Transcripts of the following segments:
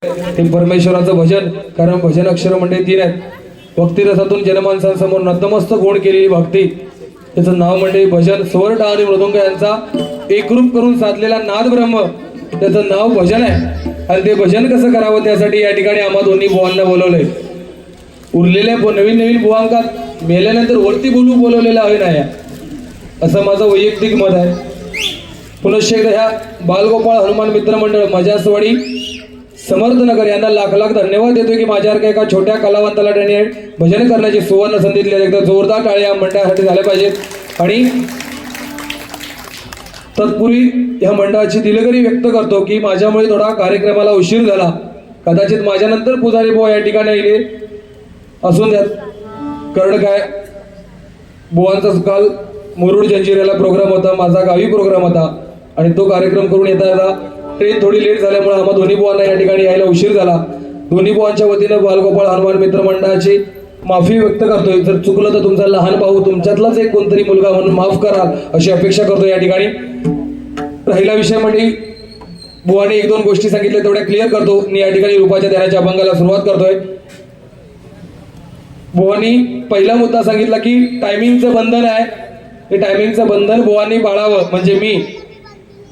ते परमेश्वराचं भजन, कारण भजन अक्षर म्हणजे 3 आहेत. भक्ती रसातून जनमानसांसमोर नतमस्तक होऊन केलेली भक्ती, त्याचं नाव म्हणजे भजन. स्वर आणि मृदुंग यांचा एकरूप करून साधलेला नाद ब्रह्म, त्याचं नाव भजन आहे. आणि ते भजन कसं करावं त्यासाठी या ठिकाणी आम्हा दोन्ही बुवांना बोलवलंय. उरलेल्या नवीन नवीन बुवांकात मेल्यानंतर वरती बोलवलेलं आहे ना, असं माझं वैयक्तिक मत आहे. पुनश्च एकदा ह्या बालगोपाळ हनुमान मित्र मंडळ मजासवाडी समर्थनगर यांना लाख लाख धन्यवाद देतो की माझ्यासारख्या एका छोट्या कलावंताला त्यांनी भजन करण्याची सुवर्ण संधी दिली. एकदा जोरदार टाळ्या या मंडळासाठी झाल्या पाहिजेत. आणि तत्पूर्वी ह्या मंडळाची दिलगिरी व्यक्त करतो की माझ्यामुळे थोडा कार्यक्रमाला उशीर झाला. कदाचित माझ्यानंतर पुजारी बुवा या ठिकाणी आले असून द्यात, कारण काय बुवांचा काल मुरुड जंजिऱ्याला प्रोग्राम होता, माझा गावी प्रोग्राम होता आणि तो कार्यक्रम करून येता ट्रेन थोडी लेट झाल्यामुळे आम्हा दोन्ही बुवांना या ठिकाणी यायला उशीर झाला. दोन्ही बुवांच्या वतीनं बालगोपाळ हनुमान मित्र मंडळाची माफी व्यक्त करतोय. जर चुकलं तर तुमचा लहान भाऊ, तुमच्यातलाच एक कोणतरी मुलगा म्हणून माफ कराल अशी अपेक्षा करतो या ठिकाणी. राहिला विषय म्हणजे बुवाने 1-2 गोष्टी सांगितल्या तेवढ्या क्लिअर करतो. मी या ठिकाणी रूपाच्या ध्यानाच्या अभंगाला सुरुवात करतोय. बुवानी पहिला मुद्दा सांगितला की टायमिंगचं बंधन आहे. ते टायमिंगचं बंधन बुवानी बाळावं, म्हणजे मी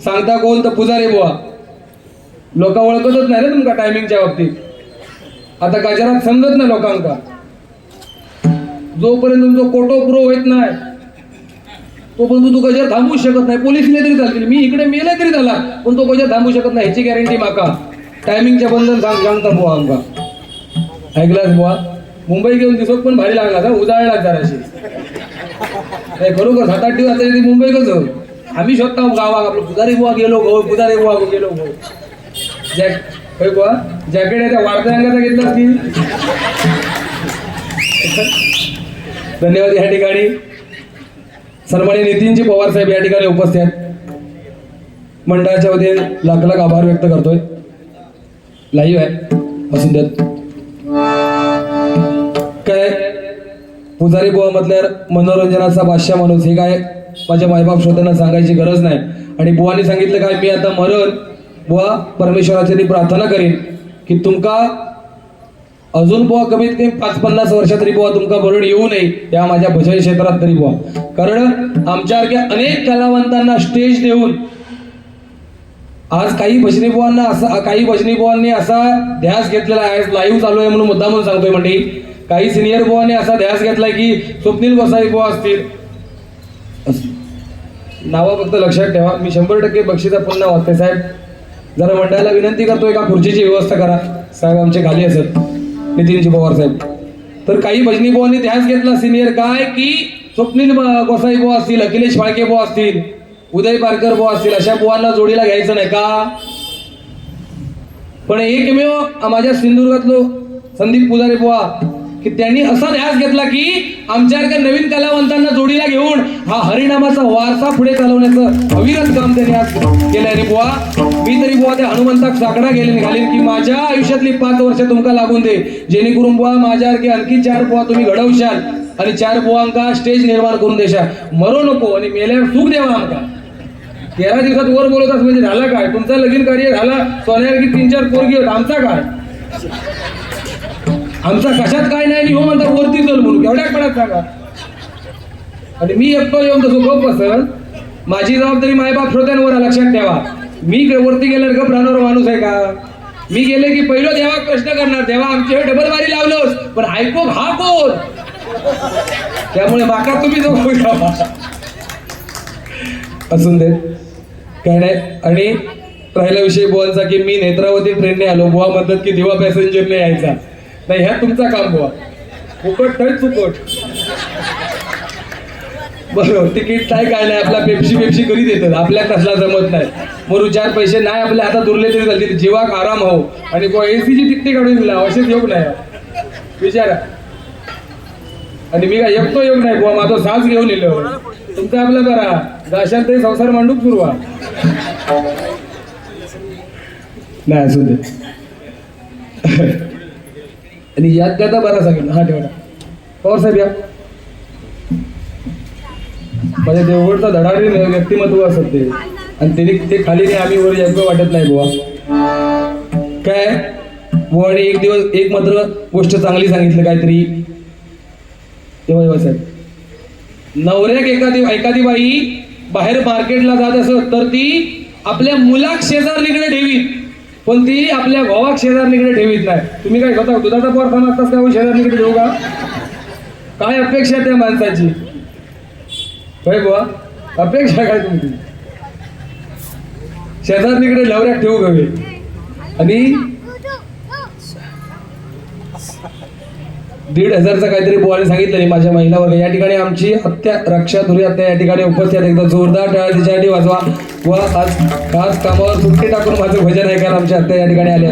सांगता कोण तर पुजारी बुवा. लोक ओळखतच नाही ना तुमका टायमिंगच्या बाबतीत. आता गजरात समजत नाही लोकांका. जोपर्यंत तुमचं कोटो पुरो होत नाही तोपर्यंत तू गजर थांबवू शकत नाही. पोलिसने तरी चालतील, मी इकडे मेले तरी झाला, पण तो गजर थांबवू शकत नाही ह्याची गॅरंटी माका. टायमिंगच्या बंधन सांगता बुवा आमका. ऐकलाच बुवा, मुंबई घेऊन दिसत पण भारी लागला का, उजाळला जराशी. खरोखर 7-8 दिवस आता मुंबई कसं आम्ही शोधता गावा आपलं पुजारी बुवा गेलो गो, पुजारी बुवा गेलो गो. बुवा जॅकेट आहे त्या वाढत्या अंगाचा घेतलास की. धन्यवाद. या ठिकाणी सन्माननीय नितीनजी पवार साहेब या ठिकाणी उपस्थित आहेत. मंडळाच्या वतीने लाख लाख आभार व्यक्त करतोय. लाईव्ह आहे असून देत काय पुजारी बुवा म्हटल्यावर मनोरंजनाचा बादशाह माणूस हे काय माझ्या मायबाप श्रोत्यांना सांगायची गरज नाही. आणि बुवानी सांगितलं काय, मी आता मरण बुवा परमेश्वराची प्रार्थना करीन की तुमका अजून बुवा कमीत कमी 5-50 वर्षात तरी बुवा तुमका मरण येऊ नये या माझ्या भजन क्षेत्रात तरी बुवा. कारण आमच्यासारख्या अनेक कलावंतांना स्टेज देऊन आज काही भजनी बुवांनी असा ध्यास घेतलेला आहे. लाईव्ह चालू आहे म्हणून मुद्दामून सांगतोय. म्हणजे काही सिनियर बुवांनी असा ध्यास घेतलाय की स्वप्नील गोसाई बुवा असतील, नावं फक्त लक्षात ठेवा. मी 100% बक्षीचा पुन्हा वागते साहेब. जरा मंडळाला विनंती करतोय का खुर्चीची व्यवस्था करा. साहेब आमचे खाली असत नितीनजी पवार साहेब. तर काही भजनी बुवांनी ध्यास घेतला सिनियर काय की स्वप्नील गोसाई बुवा असतील, अखिलेश फाळके बुवा असतील, उदय पारकर बुवा असतील, अशा बुवांना जोडीला घ्यायचं नाही का. पण एकमेव माझ्या सिंधुदुर्गातलो संदीप पुजारी बुवा की त्यांनी असा ध्यास घेतला की आमच्यासारख्या नवीन कलावंतांना जोडीला घेऊन हा हरिनामाचा वारसा पुढे चालवण्याचं अविरत काम त्यांनी आज केलं. आणि बुवा मी तरी बुवा त्या हनुमंताक साकडा घालीन की माझ्या आयुष्यातली 5 वर्ष तुमका लागून दे, जेणेकरून बुवा माझ्यासारखे आणखी 4 बुवा तुम्ही घडवशाल आणि 4 बुवांका स्टेज निर्माण करून देशाल. मरो नको आणि मेल्यावर सुख देवा आमका. 13 दिवसात वर बोलवताच म्हणजे झाला काय, तुमचा लगीन कार्य झाला, सोन्यासारखी 3-4 पोरगी होत, आमचा काय, आमचा कशात काय नाही. हो म्हणतात वरती चल म्हणून एवढ्या पडत सांगा. आणि मी एकटो येऊन तसं गप बसल. माझी जबाबदारी मायबाप श्रोत्यांवर लक्षात ठेवा. मी वरती गेल्यावर गप राहणार माणूस आहे का. मी गेले की पहिलं देवा प्रश्न करणार, देवा आमचे डबल बारी लावलोस पण ऐको हा कोण. त्यामुळे माका तुम्ही जो असून देत काय नाही. आणि राहिला विषय बुवांचा की मी नेत्रावती ट्रेनने आलो. बुवा म्हणतात की दिवा पॅसेंजरने यायचा नाही. ह्या तुमचा काम बुवा, फुकट तर चुकट. बरोबर तिकीट काय नाही, आपला पेप्सी करीत येतात. आपल्या कसला जमत नाही. म्हणून 4 पैसे नाही आपल्या हातात उरले तरी चालतील, जीवाक आराम हो. आणि एसीची तिकटी काढून दिला असेच योग नाही विचारा. आणि मी काय एकटो योग नाही बुवा, माझं सास घेऊन येलो. तुमचा आपला करा जाशाल तरी संसार मांडूक सुरुवा नाही असू दे. आणि याद करता बरा सांगितलं. हा ठेवला पवार साहेब या. माझ्या देवगडचा धडाडी व्यक्तिमत्व असत ते, आणि ते खाली नाही आम्ही वर यायचं वाटत नाही बुवा. काय बुवाने एक दिवस एक मात्र गोष्ट चांगली सांगितलं काहीतरी. तेव्हा साहेब नवऱ्याक एखादी बाई बाहेर मार्केटला जात असत तर ती आपल्या मुलाक शेजारणीकडे ठेवीत, पण ती आपल्या भावाक शेजारणीकडे ठेवीत नाही. तुम्ही काय स्वतः दुधाचा पोर समजताच का शेजारणीकडे ठेवू का? काय अपेक्षा त्या माणसाची? होय बुवा, अपेक्षा काय तुमची? शेजारणीकडे नवऱ्याक ठेवू हवे. आणि 1,500चा काहीतरी बुवाने सांगितलं नाही माझ्या महिला वर्ग. या ठिकाणी आमची आत्या रक्षा धुरी आत्या या ठिकाणी उपस्थित आहेत. एकदा जोरदार टाळ्या तिच्यासाठी वाजवा. व आज खास कामावर सुट्टी टाकून माझं भजन ऐकायला आमच्या आत्या या ठिकाणी आल्या.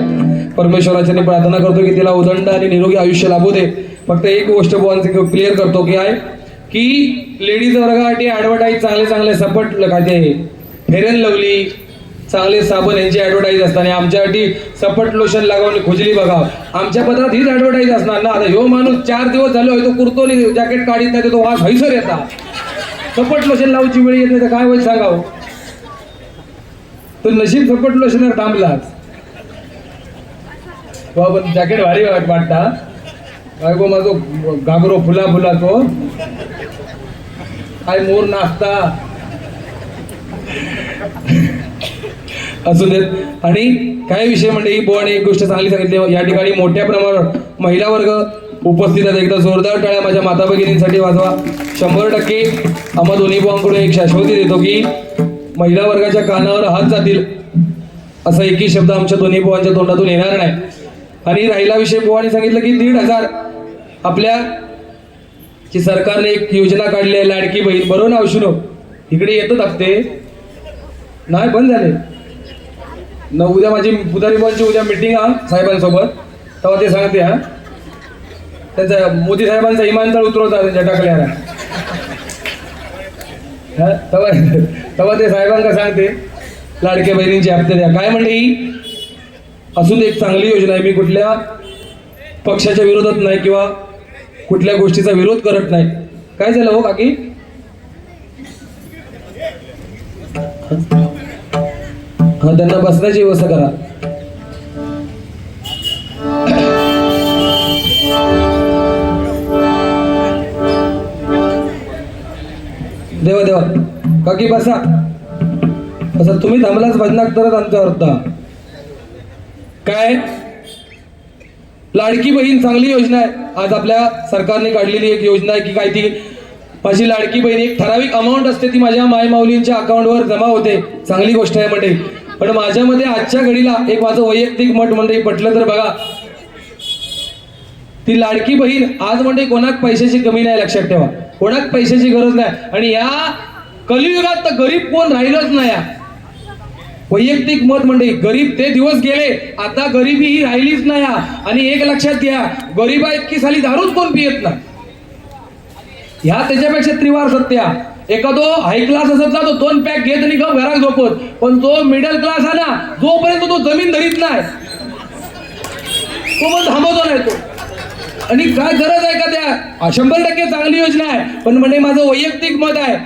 परमेश्वराच्या प्रार्थना करतो की तिला उदंड आणि निरोगी आयुष्य लाभू दे. फक्त एक गोष्ट बुवांचे क्लिअर करतो की आहे की लेडीज वर्गासाठी ऍडव्हर्टाईज चांगले सपट काय ते फेअर अँड लवली चांगले साबण यांची ऍडव्हर्टाईज असतात आणि आमच्यासाठी सपट लोशन लागावून खुजली बघा. आमच्या पत्रात हीच ऍडव्हर्टाईज असणार ना. आता ह्यो माणूस 4 दिवस झाले तो कुर्तोनी जॅकेट काढीत नाही तो वास हैसर येतात. सपट लोशन लावची वेळ येत नाही तर काय होईल सांगावं. तो नशीब सपट लोशनवर थांबलाच. पण जॅकेट भारी वाटता काय गो माझो घागरो फुला तो काय मोर नाचता असू देत. आणि काय विषय म्हणजे ही बुवाने एक गोष्ट चांगली सांगितली. या ठिकाणी मोठ्या प्रमाणावर महिला वर्ग उपस्थित आहेत. एकदा जोरदार टाळ्या माझ्या माता भगिनींसाठी वाजवा. 100% आम्हा दोन्ही बुवांकडून एक शाश्वती देतो की महिला वर्गाच्या कानावर हात जातील असा एकही शब्द आमच्या दोन्ही बुवांच्या तोंडातून येणार नाही. आणि राहिला विषय बुवाने सांगितलं की 1,500 आपल्या की सरकारने एक योजना काढली आहे लाडकी बहीण. बरोबर ना औषध इकडे येतात हप्ते नाही बंद झाले न. उद्या माझी पुधारी बुवांची उद्या मिटिंग हा साहेबांसोबत तेव्हा ते सांगते हा त्यांचा मोदी साहेबांचा विमानतळ उतरवता त्यांच्या टाकल्याला तेव्हा ते साहेबांना सांगते लाडक्या बहिणींची हप्ते द्या. काय म्हणते ही असून एक चांगली योजना आहे. मी कुठल्या पक्षाच्या विरोधात नाही किंवा कुठल्या गोष्टीचा विरोध करत नाही. काय झालं हो काकी? हा त्यांना बसण्याची व्यवस्था करा. देवा काकी बसा असं तुम्ही थांबलाच भजनाक तरच आमचा अर्थ. काय लाडकी बहीण चांगली योजना आहे. आज आपल्या सरकारने काढलेली एक योजना आहे की काय ती माझी लाडकी बहीण एक ठराविक अमाऊंट असते ती माझ्या मायमाऊलींच्या अकाउंटवर जमा होते. चांगली गोष्ट आहे म्हणजे. पण माझ्यामध्ये आजच्या घडीला एक माझं वैयक्तिक मत म्हणजे पटलं तर बघा ती लाडकी बहीण आज म्हणजे कोणाक पैशाची कमी नाही. लक्षात ठेवा कोणाक पैशाची गरज नाही. आणि या कलियुगात तर गरीब कोण राहिलंच नाही. वैयक्तिक मत म्हणजे गरीब ते दिवस गेले. आता गरिबी ही राहिलीच नाही. आणि एक लक्षात घ्या गरीबा इतकी साली दारूच कोण पियत नाही. ह्या त्याच्यापेक्षा त्रिवार सत्य. एखादो हाय क्लास असत ना तो 2 पॅक घेत आणि घरात झोपत. पण तो मिडल क्लास आहे ना जोपर्यंत तो जमीन धरीत नाही तो मग थांबवतो नाही तो. आणि काय गरज आहे का त्या 100% चांगली योजना आहे. पण म्हणजे माझं वैयक्तिक मत आहे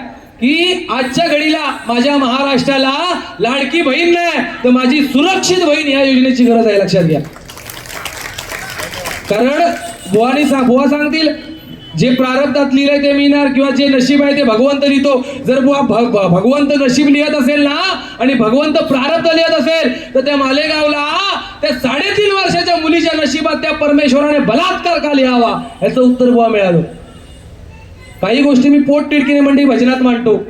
की आजच्या घडीला माझ्या महाराष्ट्राला लाडकी बहीण नाही तर माझी सुरक्षित बहीण या योजनेची गरज आहे. लक्षात घ्या. कारण बुवा सांगतील जे प्रारब्धात लिहिलंय ते मिळणार किंवा जे नशीब आहे ते भगवंत लिहितो. जर बुवा भगवंत नशीब लिहत असेल ना आणि भगवंत प्रारब्ध लिहत असेल तर त्या मालेगावला त्या 3.5 वर्षाच्या मुलीच्या नशिबात त्या परमेश्वराने बलात्कार का लिहावा याचं उत्तर बुवा मिळालं. काही गोष्टी मी पोट तिडकीने मंडी भजनात मांडतो.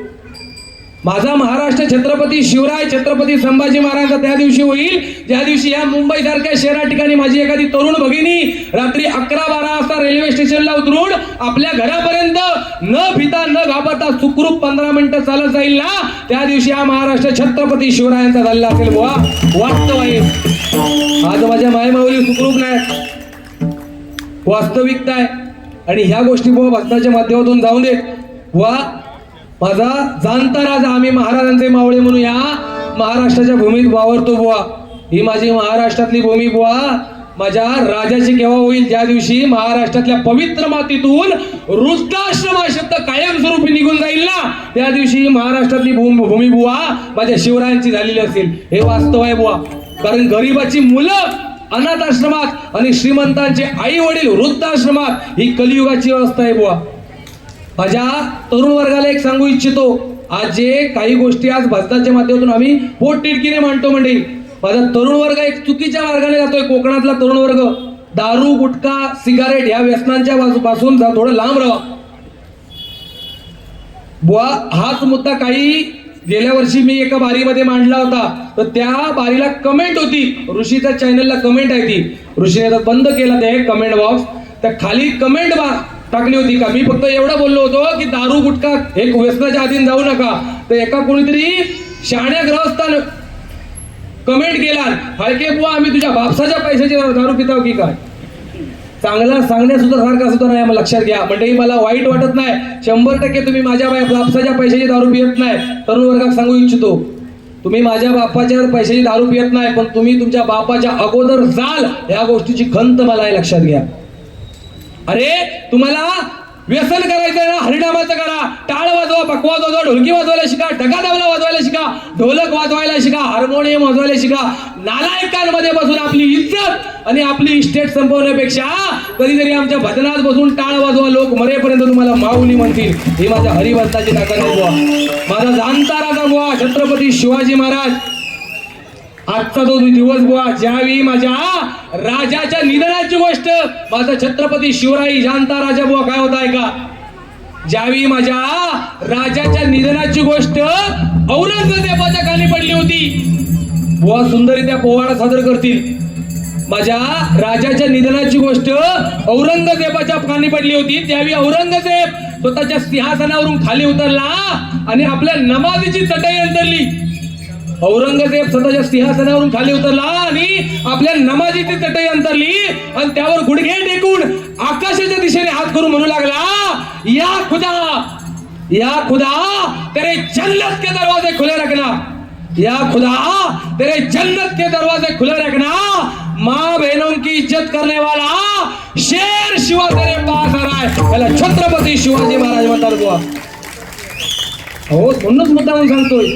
माझा महाराष्ट्र छत्रपती शिवराय छत्रपती संभाजी महाराजांचा त्या दिवशी होईल ज्या दिवशी या मुंबई सारख्या शहरा ठिकाणी माझी एखादी तरुण भगिनी रात्री 11-12 वाजता रेल्वे स्टेशनला उतरून आपल्या घरापर्यंत न भिता न घाबरता सुखरूप 15 मिनिटं चालत जाईल ना त्या दिवशी हा महाराष्ट्र छत्रपती शिवरायांचा झालेला असेल. बुवा वास्तव आहे. आज माझ्या मायमाऊली सुखरूप नाही वास्तविकता आहे. आणि ह्या गोष्टी बुवा भजनाच्या माध्यमातून जाऊन देत. बुवा माझा जाणता राजा आम्ही महाराजांचे मावळे म्हणून या महाराष्ट्राच्या भूमीत वावरतो. बुवा ही माझी महाराष्ट्रातली भूमी बुवा माझ्या राजाची केव्हा होईल ज्या दिवशी महाराष्ट्रातल्या पवित्र मातीतून वृद्धाश्रम हा शब्द कायमस्वरूपी निघून जाईल ना त्या दिवशी महाराष्ट्रातली भूमी बुवा माझ्या शिवरायांची झालेली असेल. हे वास्तव आहे बुवा. कारण गरिबाची मुलं अनाथ आश्रमात आणि श्रीमंतांचे आई वडील वृद्धाश्रमात ही कलियुगाची अवस्था आहे बुवा. माझ्या तरुण वर्गाला एक सांगू इच्छितो, आज जे काही गोष्टी आज भाषणाच्या माध्यमातून आम्ही पोटतिडकीने मांडतो मंडळी, माझा तरुण वर्ग एक चुकीच्या मार्गाने जातोय. कोकणातला तरुण वर्ग दारू गुटखा सिगारेट या व्यसनांच्या पासून थोडं लांब राहा बुवा. हाच मुद्दा काही गेल्या वर्षी मी एका बारीमध्ये मांडला होता, तर त्या बारीला कमेंट होती, ऋषीच्या चॅनलला कमेंट आहे ती, ऋषीने बंद केला ते कमेंट बॉक्स. त्या खाली कमेंट टाकली होती का मी फक्त एवढं बोललो होतो की दारू गुटखा एक व्यसनाच्या अधीन जाऊ नका. तर एका कोणीतरी शहाण्या ग्रहस्थान कमेंट केला, हलके बुवा आम्ही तुझ्या बापसाच्या पैशाची दारू पिताव की काय. चांगला सांगण्या सुद्धा सारखा सुद्धा नाही, मला लक्षात घ्या म्हणजे मला वाईट वाटत नाही. 100% तुम्ही माझ्या बापसाच्या पैशाची दारू पियत नाही. तरुण वर्गात सांगू इच्छितो, तुम्ही माझ्या बापाच्या पैशाची दारू पियत नाही, पण तुम्ही तुमच्या बापाच्या अगोदर जाल या गोष्टीची खंत मला लक्षात घ्या. अरे तुम्हाला व्यसन करायचं ना, हरिनामाचं करा, टाळ वाजवा, पकवाज वाजवा, ढोलकी वाजवायला शिका, ढगा दाबला वाजवायला शिका, ढोलक वाजवायला शिका, हार्मोनियम वाजवायला शिका. नालायकांमध्ये बसून आपली इज्जत आणि आपली इस्टेट संपवण्यापेक्षा कधीतरी आमच्या भजनात बसून टाळ वाजवा, लोक मरेपर्यंत तुम्हाला माऊली म्हणतील. ही माझ्या हरिभक्ताची ताकद आहे बुवा. माझा जाणता राजा बुवा छत्रपती शिवाजी महाराज. आजचा जो दिवस बुवा, ज्यावेळी माझ्या राजाच्या निधनाची गोष्ट, माझा छत्रपती शिवराई जाणता राजा बुवा काय होता ऐका, ज्यावेळी माझ्या राजाच्या निधनाची गोष्ट औरंगजेबाच्या कानी पडली होती बुवा, सुंदररित्या पोवाडा सादर करतील. माझ्या राजाच्या निधनाची गोष्ट औरंगजेबाच्या कानी पडली होती, त्यावेळी औरंगजेब स्वतःच्या सिंहासनावरून खाली उतरला आणि आपल्या नमाजीची चटई अंतरली. औरंगजेब स्वतःच्या सिंहासनावरून खाली उतरला आणि आपल्या नमाजीची चटई अंतरली आणि त्यावर गुडघे टेकून आकाशाच्या दिशेने हात करून म्हणू लागला, या खुदा तेरे जन्नत के दरवाजे खुले रखना, या खुदा तेरे जन्नत के दरवाजे खुले रखना. माँ बहनों की इज्जत करने वाला शेर शिवा तेरे पास आ रहा है. त्याला छत्रपती शिवाजी महाराज म्हणतात बुवा. हो म्हणूनच मुद्दा म्हणून सांगतोय,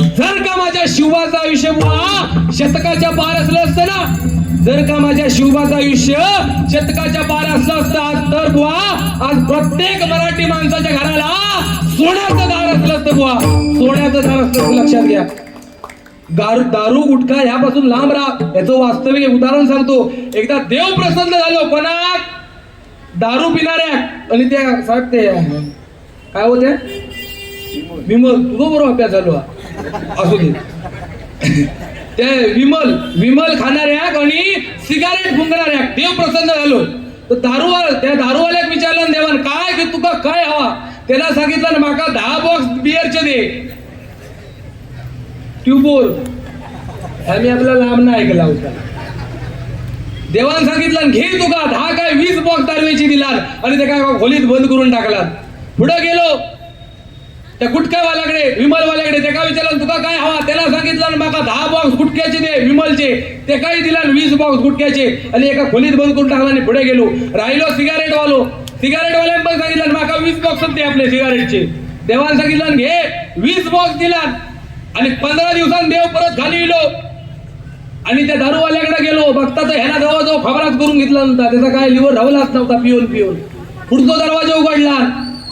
जर का माझ्या शिवबाचं आयुष्य बुवा शतकाच्या पार असलं असतं ना, जर का माझ्या शिवबाचं आयुष्य शतकाच्या पार असलं असतं तर बुवा आज प्रत्येक मराठी माणसाच्या घराला सोन्याचं दार असलं असतं बुवा, सोन्याचं दार असलं. लक्षात घ्या, दारू गुटखा ह्यापासून लांब राहा. याचं वास्तविक उदाहरण सांगतो. एकदा देव प्रसन्न झालो कोणा, दारू पिणाऱ्या आणि त्या साहेब ते काय होते विमल, तुझं बरोबर अभ्यास झालो असू दे, त्या विमल खाणाऱ्या आणि सिगारेट फुंकणाऱ्या देव प्रसन्न झालो. तर त्या दारूवाल्याक विचारलं देवान काय की तुका काय हवा, त्याला सांगितलं माका 10 बॉक्स बिअरचे दे. ट्यूबोर आम्ही आपला लांब नाही ऐकला होता. देवान सांगितलं घे तुका 10 काय 20 बॉक्स दारूची दिलात आणि ते काय खोलीत बंद करून टाकलात. पुढे गेलो त्या गुटख्यावाल्याकडे, विमलवाल्याकडे, ते काय विचारलं तुका काय हवा, त्याला सांगितलं माका 10 बॉक्स गुटख्याचे दे विमलचे, ते काही दिला 20 बॉक्स गुटख्याचे आणि एका खोलीत बंद करून टाकला आणि पुढे गेलो. राहिलो सिगारेटवाल्याने पण सांगितलं माका 20 बॉक्स दे आपले सिगारेटचे. देवान सांगितलं घे 20 बॉक्स दिला आणि 15 दिवसांनी देव परत खाली गेलो आणि त्या दारूवाल्याकडे गेलो. बघता तर ह्याला जवळजवळ खबराच करून घेतला नव्हता, त्याचा काय लिव्हर राहलाच नव्हता पिऊन. पुढचा दरवाजा उघडला,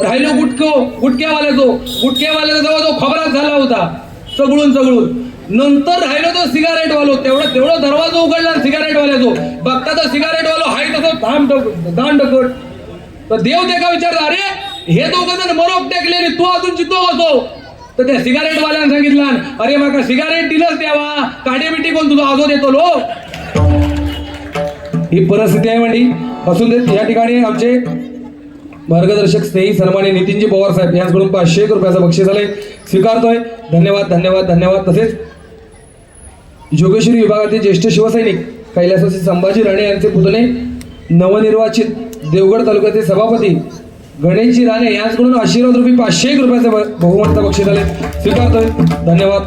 राहिलो गुटख्यावाल्याचा जवळजवळ खबराच झाला होता चगळून. नंतर राहिलो तो सिगारेट वालो, तेवढं दरवाजा उघडला सिगारेटवाल्याचो. बघता तर सिगारेटवालो हाय तसं दांडकट. तर देव ते का विचारला, अरे हे दोघं जण मरोक टेकले आणि तू अजून चित्तो होतो. तर त्या सिगारेटवाल्यानं सांगितलं, अरे माका सिगारेट दिलंच द्यावा, काढेबिटी कोण तुझा आजो देतो लो. ही परिस्थिती आहे मंडी. असून देत या ठिकाणी आमचे मार्गदर्शक स्नेही सन्माननीय नितीनजी पवार साहेब यांच्याकडून 500 रुपयाचं बक्षीस आलंय, स्वीकारतोय. धन्यवाद. तसेच जोगेश्वरी विभागातील ज्येष्ठ शिवसैनिक कैलासवासी संभाजी राणे यांचे पुतणे नवनिर्वाचित देवगड तालुक्याचे सभापती गणेशजी राणे यांच्याकडून आशीर्वाद रूपी 500 रुपयाचं बहुमानचं बक्षीस आले, स्वीकारतोय. धन्यवाद.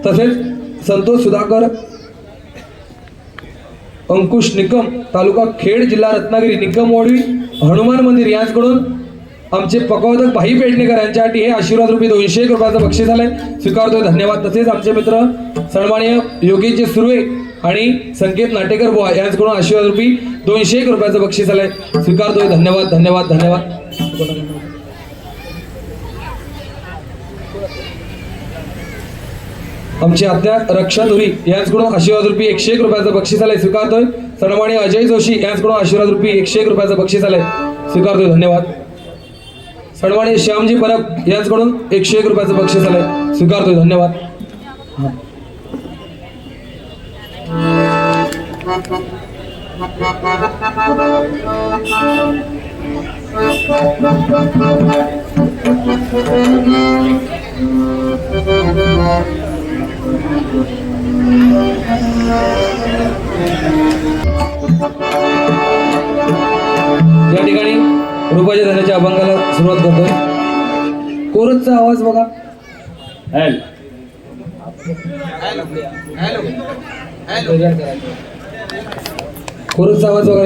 तसेच संतोष सुधाकर अंकुश निकम तालुका खेड जिल्हा रत्नागिरी निकमवाडी हनुमान मंदिर यांच्याकडून आमचे पकवादक भाई पेडणेकर यांच्यासाठी हे आशीर्वाद रूपी 200 रुपयाचं बक्षीस आलंय, स्वीकारतोय. धन्यवाद. तसेच आमचे मित्र सन्माननीय योगेश सुर्वे आणि संकेत नाटेकर बुवा यांच्याकडून आशीर्वाद रूपी 201 रुपयाचं बक्षीस आलंय, स्वीकारतोय. धन्यवाद धन्यवाद धन्यवाद. आमची आत्या रक्षा धुरी यांच्याकडून आशीर्वाद रूपी 101 रुपयाचं बक्षीस आलंय, स्वीकारतोय. सन्माननीय अजय जोशी यांच्याकडून आशीर्वाद रूपी 101 रुपयाचं बक्षीस आलंय, स्वीकारतोय. धन्यवाद. सन्माननीय श्यामजी परब यांच्याकडून 101 रुपयाचं बक्षीस आलंय, स्वीकारतोय. धन्यवाद. या ठिकाणी रुपयाच्या धनाच्या अभंगाला सुरुवात करतोय. कोरसचा आवाज बघा. कोरसचा आवाज बघा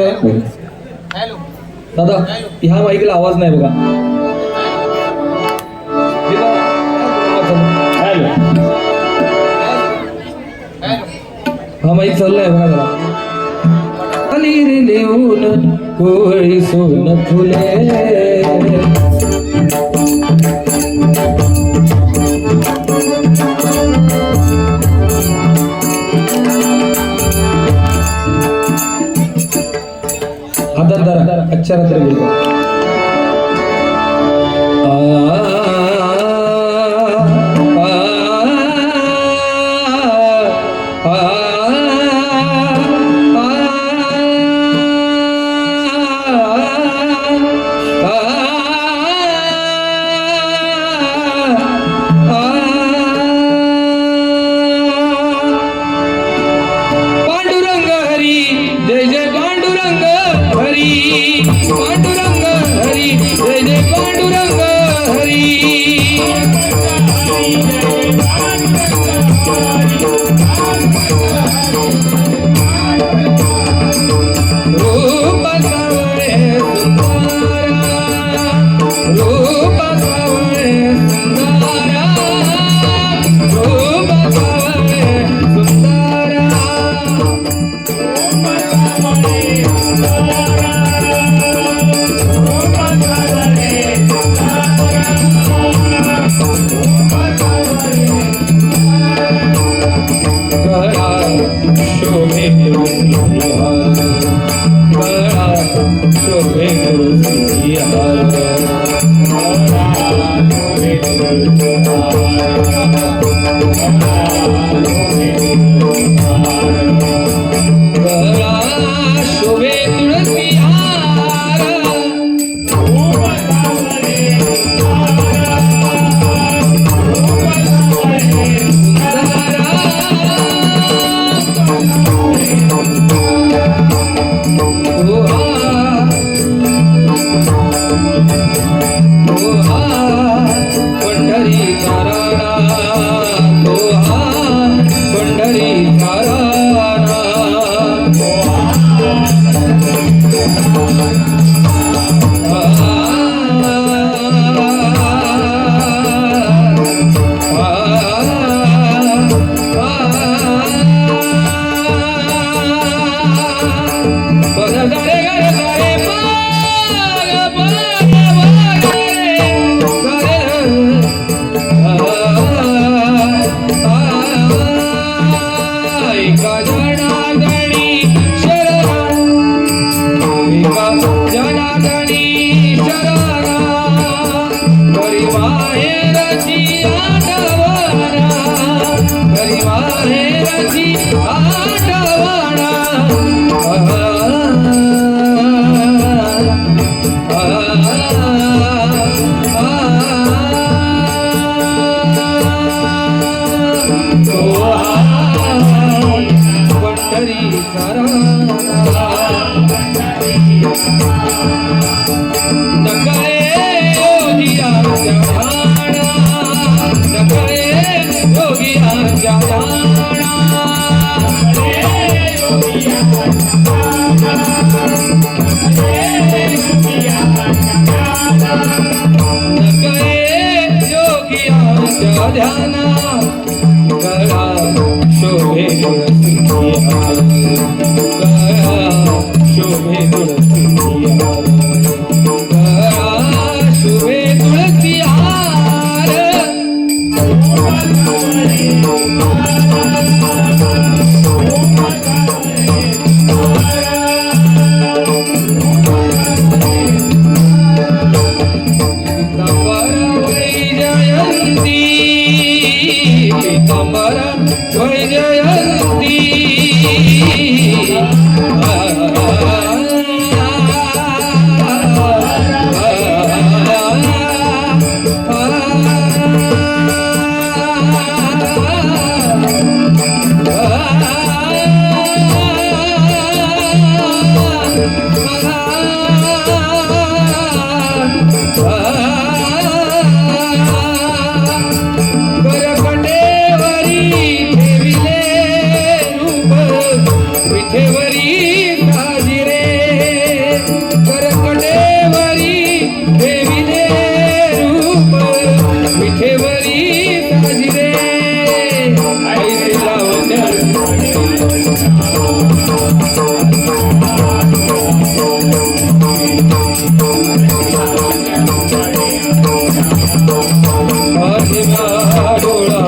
दादा. ह्या माईकला आवाज नाही बघा. हा माईक चाललाय बघा जरा. अली रे लेऊन कोळी सोन फुले हातात धरा. अच्छा रात्री बोलतो. ध्याना करा शोभे तुळसी हार शोभे तुळसी हार शोभे तुळसी हार पीतांबर वैजयंती विठेवरी साजिरे करकटेवरी देविले रूप विठेवरी साजिरे ऐसे लावण्य डोळा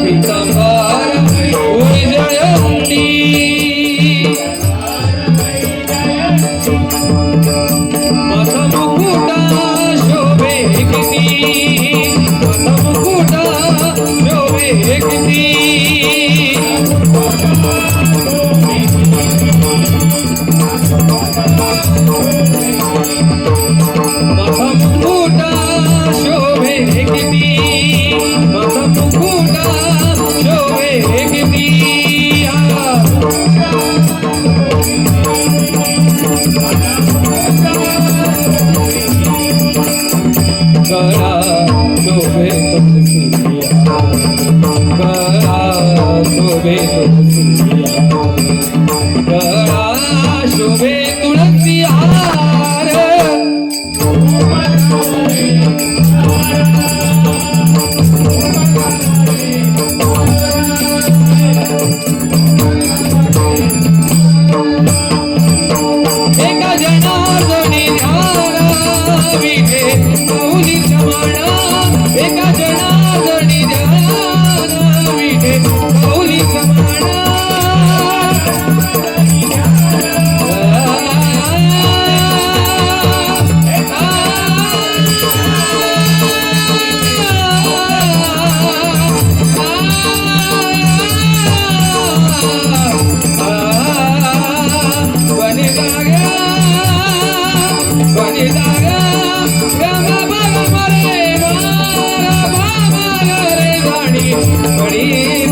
पीतांबर वैजयंती माथा मुकुटा शोभे किती माथा मुकुटा शोभे किती माथा मुकुटा शोभे किती माथा मुकुटा शोभे किती गळा शोभे तुळसी गळा शोभे तुळसी गळा शोभे तुळसी हार एका जनार्दनी ध्यान विठे माऊली समाना एका जनार्दनी ध्यान विठे माऊली समाना बनी